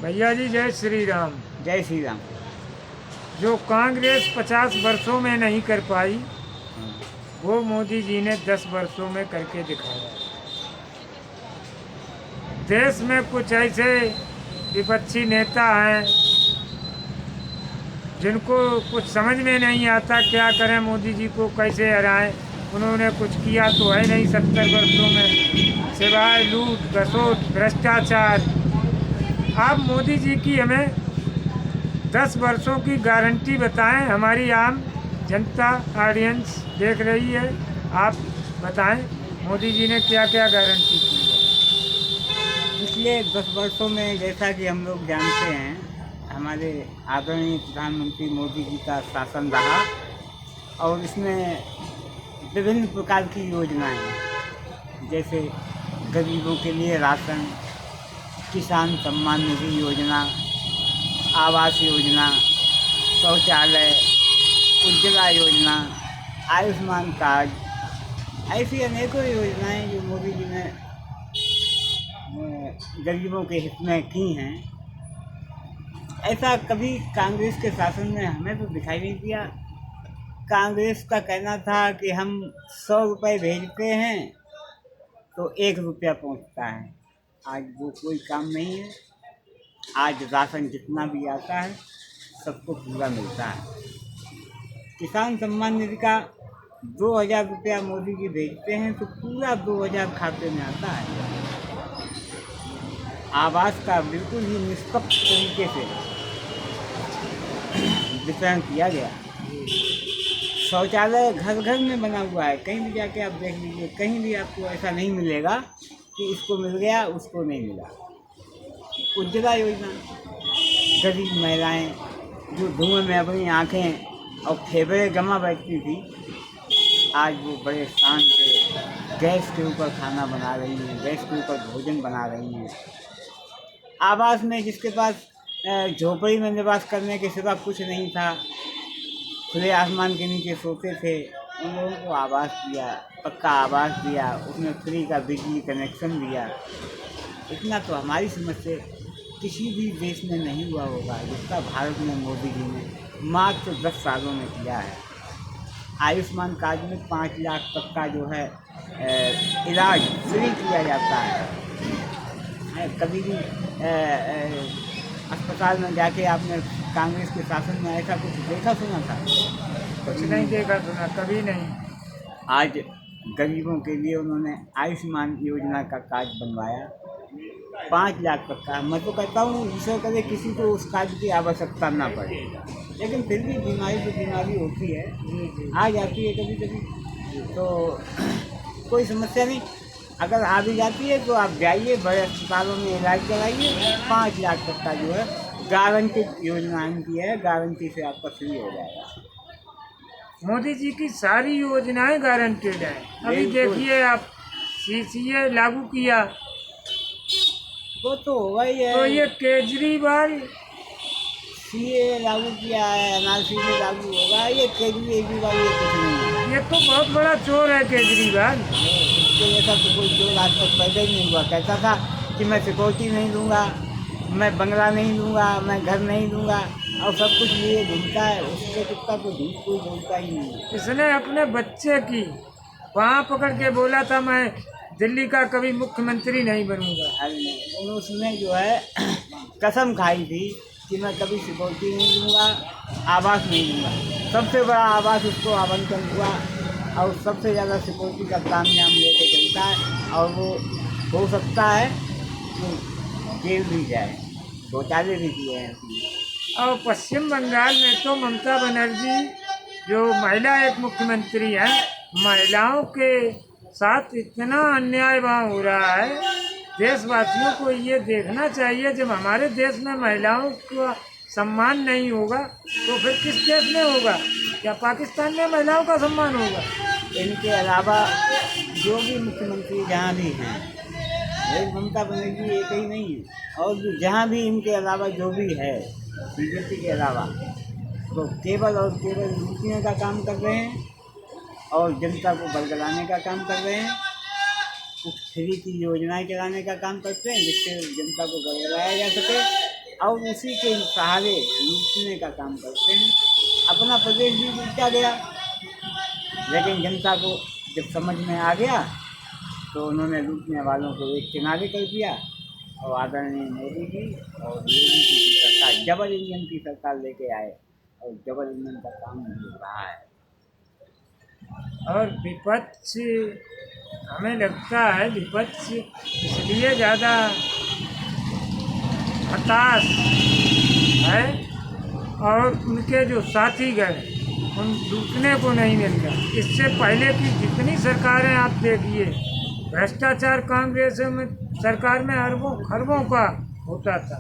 भैया जी जय श्री राम। जय श्री राम। जो कांग्रेस 50 वर्षों में नहीं कर पाई हाँ। वो मोदी जी ने 10 वर्षों में करके दिखाया। देश में कुछ ऐसे विपक्षी नेता हैं जिनको कुछ समझ में नहीं आता क्या करें, मोदी जी को कैसे हराएं। उन्होंने कुछ किया तो है नहीं 70 वर्षों में, सिवाय लूट घसोट भ्रष्टाचार। आप मोदी जी की हमें 10 वर्षों की गारंटी बताएं। हमारी आम जनता ऑडियंस देख रही है, आप बताएं मोदी जी ने क्या क्या गारंटी की है। पिछले 10 वर्षों में जैसा कि हम लोग जानते हैं, हमारे आदरणीय प्रधानमंत्री मोदी जी का शासन रहा और इसमें विभिन्न प्रकार की योजनाएं हैं, जैसे गरीबों के लिए राशन, किसान सम्मान निधि योजना, आवास योजना, शौचालय, उज्ज्वला योजना, आयुष्मान कार्ड, ऐसी अनेकों योजनाएं जो मोदी जी ने गरीबों के हित में की हैं। ऐसा कभी कांग्रेस के शासन में हमें तो दिखाई नहीं दिया। कांग्रेस का कहना था कि हम 100 रुपये भेजते हैं तो 1 रुपया पहुंचता है। आज वो कोई काम नहीं है। आज राशन जितना भी आता है सबको पूरा मिलता है। किसान सम्मान निधि का 2000 रुपया मोदी जी भेजते हैं तो पूरा 2000 खाते में आता है। आवास का बिल्कुल ही निष्पक्ष तरीके से वितरण किया गया। शौचालय घर घर में बना हुआ है, कहीं भी जाके आप देख लीजिए, कहीं भी आपको ऐसा नहीं मिलेगा कि इसको मिल गया उसको नहीं मिला। उज्ज्वला योजना, गरीब महिलाएं जो धुएं में अपनी आँखें और फेफड़े गमा बैठती थी, आज वो बड़े शान से गैस के ऊपर खाना बना रही हैं, गैस के ऊपर भोजन बना रही हैं। आवास में जिसके पास झोपड़ी में निवास करने के सिवा कुछ नहीं था, खुले आसमान के नीचे सोते थे, उन लोगों को आवास दिया, पक्का आवास दिया, उसमें फ्री का बिजली कनेक्शन दिया। इतना तो हमारी समझ से किसी भी देश में नहीं हुआ होगा जिसका भारत में मोदी जी ने मात्र 10 सालों में किया है। आयुष्मान कार्ड में 5 लाख तक का जो है इलाज फ्री किया जाता है। कभी भी अस्पताल में जाके आपने कांग्रेस के शासन में ऐसा कुछ देखा सुना था? कुछ नहीं देखा सुना, कभी नहीं। आज गरीबों के लिए उन्होंने आयुष्मान योजना का कार्ड बनवाया, 5 लाख तक का। मैं तो कहता हूँ ईश्वर करे किसी को उस कार्ड की आवश्यकता ना पड़े, लेकिन फिर भी बीमारी तो बीमारी होती है, आ जाती है कभी कभी, तो कोई समस्या नहीं। अगर आ भी जाती है तो आप जाइए, बड़े अस्पतालों में इलाज कराइए। 5 लाख तक का जो है गारंटी योजना इनकी है, गारंटी से आपका फ्री हो जाएगा। मोदी जी की सारी योजनाएं गारंटेड है। अभी बिल्कुल। देखिए आप, सीसीए लागू किया वो तो होगा ही तो है। ये केजरीवाल सीए लागू किया है, एनआरसी भी लागू होगा, ये केजरीवाल ये कुछ नहीं है। ये तो बहुत बड़ा चोर है केजरीवाल। इसके जैसा तो कोई चोर आज तक पैदा ही नहीं हुआ। कहता था कि मैं सिक्योरिटी नहीं दूंगा, मैं बंगला नहीं दूंगा, मैं घर नहीं दूंगा, और सब कुछ लिए घूमता है। उसके कुत्ता तो झूठ कोई बोलता ही नहीं है। इसने अपने बच्चे की वहाँ पकड़ के बोला था मैं दिल्ली का कभी मुख्यमंत्री नहीं बनूंगा। अरे नहीं, उसने जो है कसम खाई थी कि मैं कभी सिक्योरिटी नहीं दूंगा, आवास नहीं दूंगा। सबसे बड़ा आवास उसको आवंटन हुआ और सबसे ज़्यादा सिक्योरिटी का तामझाम लेके चलता है, और वो हो सकता है कि जेल भी जाए। घोटाले भी किए हैं उसने। और पश्चिम बंगाल में तो ममता बनर्जी जो महिला एक मुख्यमंत्री है, महिलाओं के साथ इतना अन्याय वहाँ हो रहा है। देशवासियों को ये देखना चाहिए, जब हमारे देश में महिलाओं का सम्मान नहीं होगा तो फिर किस देश में होगा? क्या पाकिस्तान में महिलाओं का सम्मान होगा? इनके अलावा जो भी मुख्यमंत्री जहाँ भी हैं, एक ममता बनर्जी एक ही नहीं है, और जहाँ भी इनके अलावा जो भी है बीजेपी के अलावा, तो केवल और केवल लूटने का काम कर रहे हैं और जनता को बरगलाने का काम कर रहे हैं। कुछ फ्री की योजनाएं चलाने का काम करते हैं जिससे जनता को बरगलाया जा सके। और उसी के सहारे लूटने का काम करते हैं। अपना प्रदेश भी लूटा गया, लेकिन जनता को जब समझ में आ गया तो उन्होंने लूटने वालों को एक किनारे कर दिया और आदरणीय मोदी जी और योगी जी की सरकार डबल इंजन की सरकार लेके आए और डबल इंजन का काम हो रहा है। और विपक्ष, हमें लगता है विपक्ष इसलिए ज़्यादा हताश है और उनके जो साथी गए उन लूटने को नहीं मिल रहा। इससे पहले की जितनी सरकारें आप देखिए, भ्रष्टाचार कांग्रेस में सरकार में अरबों खरबों का होता था,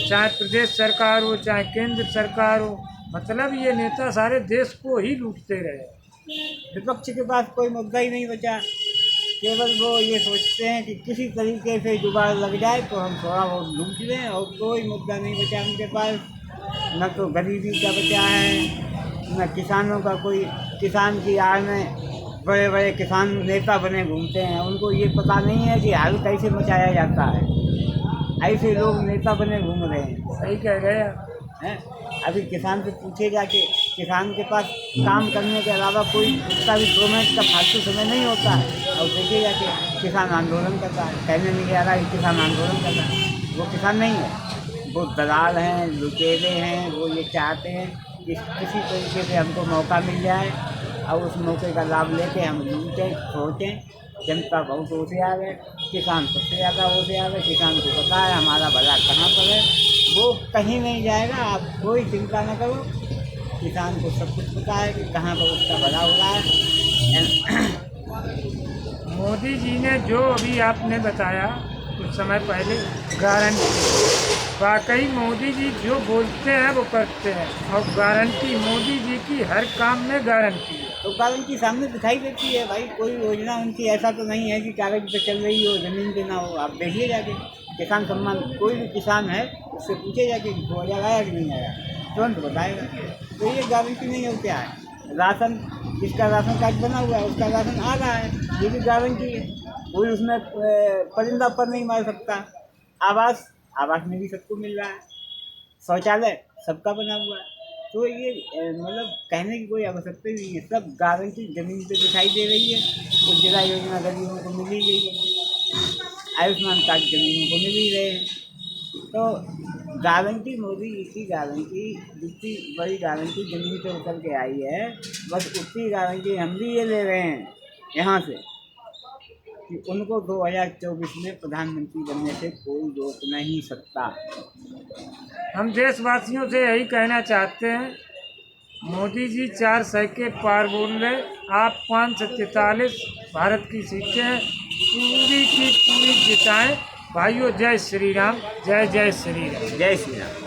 चाहे प्रदेश सरकार हो चाहे केंद्र सरकार हो। मतलब ये नेता सारे देश को ही लूटते रहे। विपक्ष के पास कोई मुद्दा ही नहीं बचा। केवल वो ये सोचते हैं कि किसी तरीके से जुगाड़ लग जाए तो हम थोड़ा बहुत लूट लें, और कोई मुद्दा नहीं बचा उनके पास। न तो गरीबी का बचा है, न किसानों का कोई। किसान की आड़ में बड़े बड़े किसान नेता बने घूमते हैं, उनको ये पता नहीं है कि हाल कैसे मचाया जाता है। ऐसे लोग नेता बने घूम रहे हैं। सही कह रहे हैं। अभी किसान से पूछे जाके, किसान के पास काम करने के अलावा कोई उसका भी 2 मिनट का फालतू समय नहीं होता है, और देखिए जाके किसान आंदोलन करता है। कहने नहीं आ रहा कि किसान आंदोलन कर रहा है, वो किसान नहीं है, वो दलाल हैं, लुटेरे हैं। वो ये चाहते हैं कि किसी तरीके से हमको मौका मिल जाए और उस मौके का लाभ लेके हम लूटें सोचें। जनता बहुत होशियार है, किसान सबसे ज़्यादा होशियार है। किसान को पता है हमारा भला कहाँ पर है, वो कहीं नहीं जाएगा। आप कोई चिंता न करो, किसान को सब कुछ पता है कि कहाँ पर उसका भला हो रहा है। मोदी जी ने जो अभी आपने बताया कुछ समय पहले, गारंटी, वाकई मोदी जी जो बोलते हैं वो करते हैं। और गारंटी मोदी जी की हर काम में गारंटी है। तो गारंटी सामने दिखाई देती है भाई। कोई योजना उनकी ऐसा तो नहीं है कि कागज पे चल रही हो, ज़मीन पे ना हो। आप देखिए जाके किसान सम्मान, कोई भी किसान है उससे पूछे जाके 2000 आया कि नहीं आया, तुरंत बताएगा। तो ये गारंटी नहीं हो क्या है। राशन, जिसका राशन कार्ड बना हुआ है उसका राशन आ रहा है, ये भी गारंटी है। कोई उसमें परिंदा पर नहीं मार सकता। आवास, आवास में भी सबको मिल रहा है। शौचालय सबका बना हुआ है। तो ये मतलब कहने की कोई आवश्यकता ही नहीं है। सब गारंटी ज़मीन पे दिखाई दे रही है। उज्ज्वला योजना गरीबों को मिल ही गई है, आयुष्मान कार्ड गरीबों को मिल ही रहे हैं। तो गारंटी, मोदी की गारंटी, जितनी बड़ी गारंटी ज़मीन पे उतर के आई है, बस उतनी गारंटी हम भी ये ले रहे हैं यहाँ से कि उनको 2024 में प्रधानमंत्री बनने से कोई रोक नहीं सकता। हम देशवासियों से यही कहना चाहते हैं, मोदी जी 4 सौ के पार बोल रहे, आप 543 भारत की सीटें पूरी की पूरी जिताएं। भाइयों, जय श्री राम, जय जय श्री राम। जय श्री राम।